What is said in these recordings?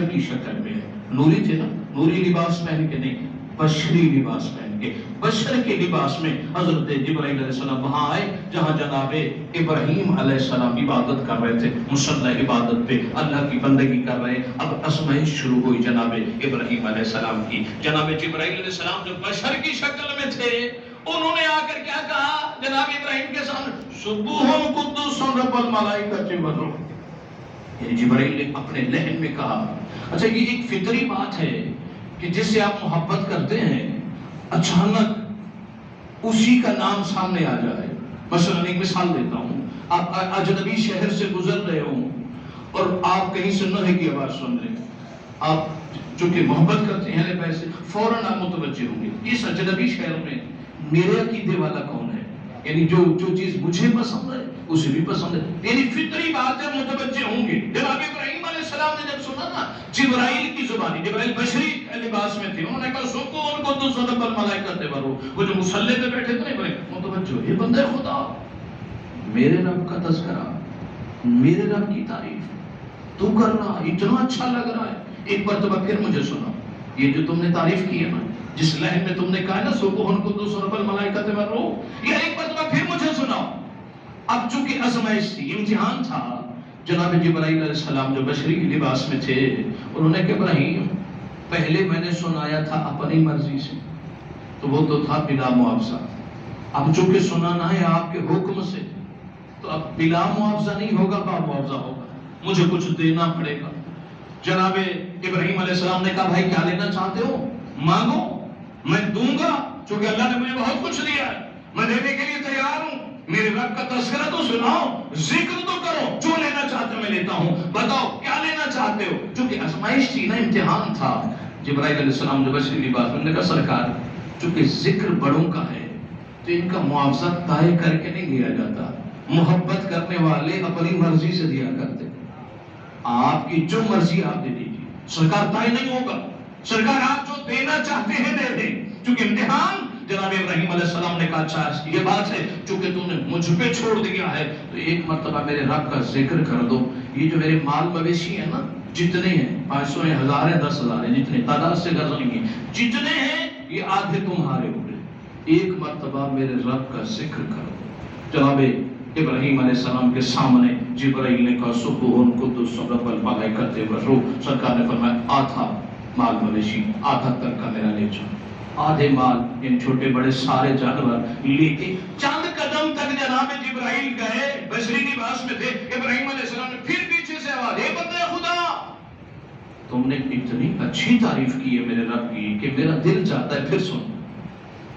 بشر کی شکل میں ہے. نوری تھے نا, نوری لباس پہن کے نہیں, بشری لباس پہن کے, بشر کے لباس میں حضرت جبرائیل علیہ السلام وہاں آئے جہاں جناب ابراہیم علیہ السلام عبادت کر رہے تھے, مصلی عبادت پہ اللہ کی بندگی کر رہے. اب آزمائش شروع ہوئی جناب ابراہیم علیہ السلام کی. جناب جبرائیل علیہ السلام جو بشر کی شکل میں تھے, انہوں نے آ کر کیا کہا جناب ابراہیم کے سامنے, سبوح قدوس رب الملائکۃ والروح. یعنی جبرائیل نے اپنے لہن میں کہا. اچھا یہ ایک فطری بات ہے کہ جس سے آپ محبت کرتے ہیں, اچانک اسی کا نام سامنے آ جائے. مثلا ایک مثال دیتا ہوں, آپ اجنبی شہر سے گزر رہے ہوں اور آپ کہیں سے نعرے کی آواز سن رہے ہیں, آپ چونکہ محبت کرتے ہیں پیسے, فوراً آپ متوجہ ہوں گے اس اجنبی شہر میں میرے عقیدے والا کون ہے, یعنی جو چیز مجھے پسند ہے اسے بھی پسند ہے. یعنی فطری بات ہے, متوجہ ہوں گے. جناب ابراہیم علیہ السلام نے جب سنا نا جبرائیل کی زبانی, جبرائیل بشری لباس میں تھے, انہوں نے کہا سکون قدوس رب الملائکۃ والروح. وہ جو مصلی پہ بیٹھے تھے نا, متوجہ, یہ بندہ خدا, میرے رب کا تذکرہ, میرے رب کی تعریف تو کر رہا, اتنا اچھا لگ رہا ہے. ایک مرتبہ پھر مجھے سنا, یہ جو تم نے تعریف کی ہے نا, جس لہن میں تم نے کہا نا سبحان قدوس رب الملائکۃ والروح, یہ ایک مرتبہ پھر مجھے سنا. اب چونکہ آزمائش تھی, امتحان تھا, جناب جبرائیل علیہ السلام جو بشری لباس میں تھے, انہوں نے کہا ابراہیم پہلے میں نے سنایا تھا اپنی مرضی سے, تو وہ تو تھا بلا معاوضہ. اب چونکہ سنانا ہے آپ کے حکم سے, تو اب بلا معاوضہ نہیں ہوگا, با معاوضہ ہوگا, مجھے کچھ دینا پڑے گا. جناب ابراہیم علیہ السلام نے کہا بھائی کیا لینا چاہتے ہو, مانگو میں دوں گا, چونکہ اللہ نے مجھے بہت کچھ دیا ہے, میں دینے کے لیے تیار ہوں. میرے رب کا تذکرہ تو سناؤ, ذکر تو کرو, جو لینا چاہتے میں لیتا ہوں, بتاؤ کیا لینا چاہتے ہو. چونکہ آزمائش تھی نا, امتحان تھا. جبرائیل علیہ السلام جو بشری لباس میں نے کہا سرکار چونکہ ذکر بڑوں کا ہے تو ان کا معاوضہ طے کر کے نہیں دیا جاتا, محبت کرنے والے اپنی مرضی سے دیا کرتے. آپ کی جو مرضی آپ دے دیجیے, سرکار طے نہیں ہوگا, سرکار آپ جو دینا چاہتے ہیں دے دیں. چونکہ امتحان, جناب ابراہیم علیہ السلام نے کہا اچھا یہ بات ہے, چونکہ تم نے مجھ پہ چھوڑ دیا ہے تو ایک مرتبہ میرے رب کا ذکر کر دو. یہ جو میرے مال مویشی ہیں نا, جتنے ہیں, 500 ہیں, 1000 ہیں, 10,000 ہیں, جتنے تعداد سے غرض نہیں ہے, جتنے ہیں یہ آدھے تمہارے ہو گئے. ایک مرتبہ میرے رب کا ذکر کر دو. جناب ابراہیم علیہ السلام کے سامنے جبرائیل نے کہا سبحان قدوس رب الملائکۃ والروح. سرکار نے فرمایا آدھا مال مویشی, آدھا تک کا میرا لے جاؤ. آدھے مال, ان چھوٹے بڑے سارے جانور لے کے چند قدم تک جناب جبرائیل گئے, بشری لباس میں تھے. ابراہیم علیہ السلام نے پھر پیچھے سے آواز, اے بندے خدا, تم نے اتنی اچھی تعریف کی ہے میرے رب کی کہ میرا دل چاہتا ہے پھر سنو,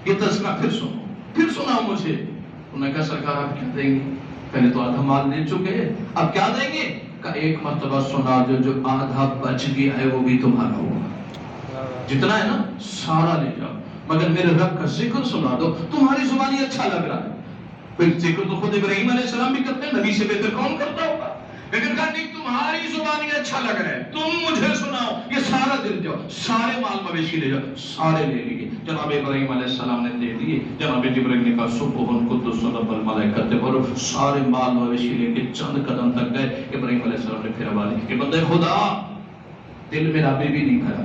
یہ تذکرہ پھر سنو, پھر سناؤ مجھے. انہوں نے کہا سرکار آپ کیا دیں گے, پہلے تو آدھا مال دے چکے ہیں, اب کیا دیں گے. کہا ایک مرتبہ سنا دو, جو آدھا بچ گیا ہے وہ بھی تمہارا ہوگا, جتنا ہے نا سارا لے جاؤ, مگر میرے رب کا ذکر سنا دو. تمہاری زبانی اچھا لگ رہا ہے, پھر ذکر تو خود ابراہیم علیہ السلام بھی کرتے ہیں, نبی سے بہتر کون کرتا ہوگا, لیکن کہا نہیں تمہاری زبانی اچھا لگ رہا ہے, تم مجھے سناؤ. یہ سارا دل جاؤ, سارے مال مویشی لے جاؤ, سارے لے لیے. جناب ابراہیم علیہ السلام نے دے دیے. جناب جبرائیل نے کہا سبحان قدوس رب الملائکۃ والروح. سارے مال مویشی لے کے چند قدم تک گئے. ابراہیم علیہ السلام نے پھر آواز دی کہ بندے خدا, دل میرا ابھی بھی نہیں بھرا,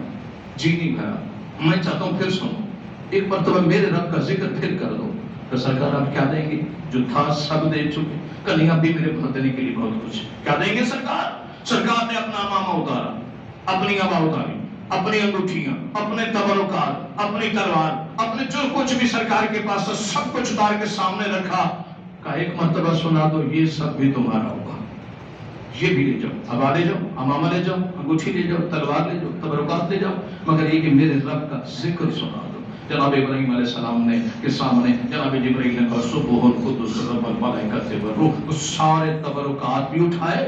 جی نہیں بھرا, میں چاہتا ہوں پھر سنو, ایک مرتبہ میرے رب کا ذکر پھر کر دو. تو سرکار آپ کیا دیں گے, جو تھا سب دے چکے, کہیں اب بھی میرے پاس دینے کے لیے بہت کچھ, کیا دیں گے سرکار. سرکار نے اپنا امامہ اتارا, اپنی عبا اتاری, اپنی انگوٹھیاں, اپنے تبرکات, اپنی تلوار, اپنے جو کچھ بھی سرکار کے پاس سب کچھ اتار کے سامنے رکھا. کہا ایک مرتبہ سنا دو, یہ سب بھی تمہارا ہوگا, یہ بھی لے جاؤ, عبا لے جاؤ, امامہ لے جاؤ, انگوٹھی لے جاؤ, تلوار لے جاؤ, تبرکات لے جاؤ, مگر یہ کہ میرے رب کا ذکر سنا دو. جناب ابراہیم علیہ السلام نے کے سامنے جناب جبرائیل نے کہا سبحان قدوس رب الملائکۃ والروح. وہ سارے تبرکات بھی اٹھائے,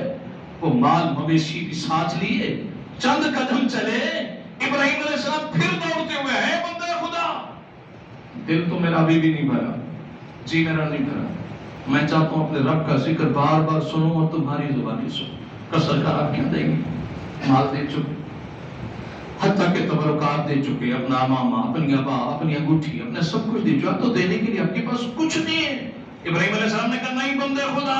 وہ مال مویشی بھی ساتھ لیے, چند قدم چلے. ابراہیم علیہ السلام پھر دوڑتے ہوئے, ہے بندے خدا, دل تو میرا ابھی بھی نہیں بھرا, جی میرا نہیں بھرا, میں چاہتا ہوں اپنے رب کا ذکر بار بار سنوں اور تمہاری زبانی سنوں. کہ سرکار آپ کیا دیں گے, مال دے چکے, حتیٰ کہ تبرکات دے چکے, اپنا امامہ, اپنی عبا, اپنی انگوٹھی, اپنے سب کچھ دے چکے, تو دینے کے لیے آپ کے پاس کچھ نہیں ہے. ابراہیم علیہ السلام نے کہا نہیں بندے خدا,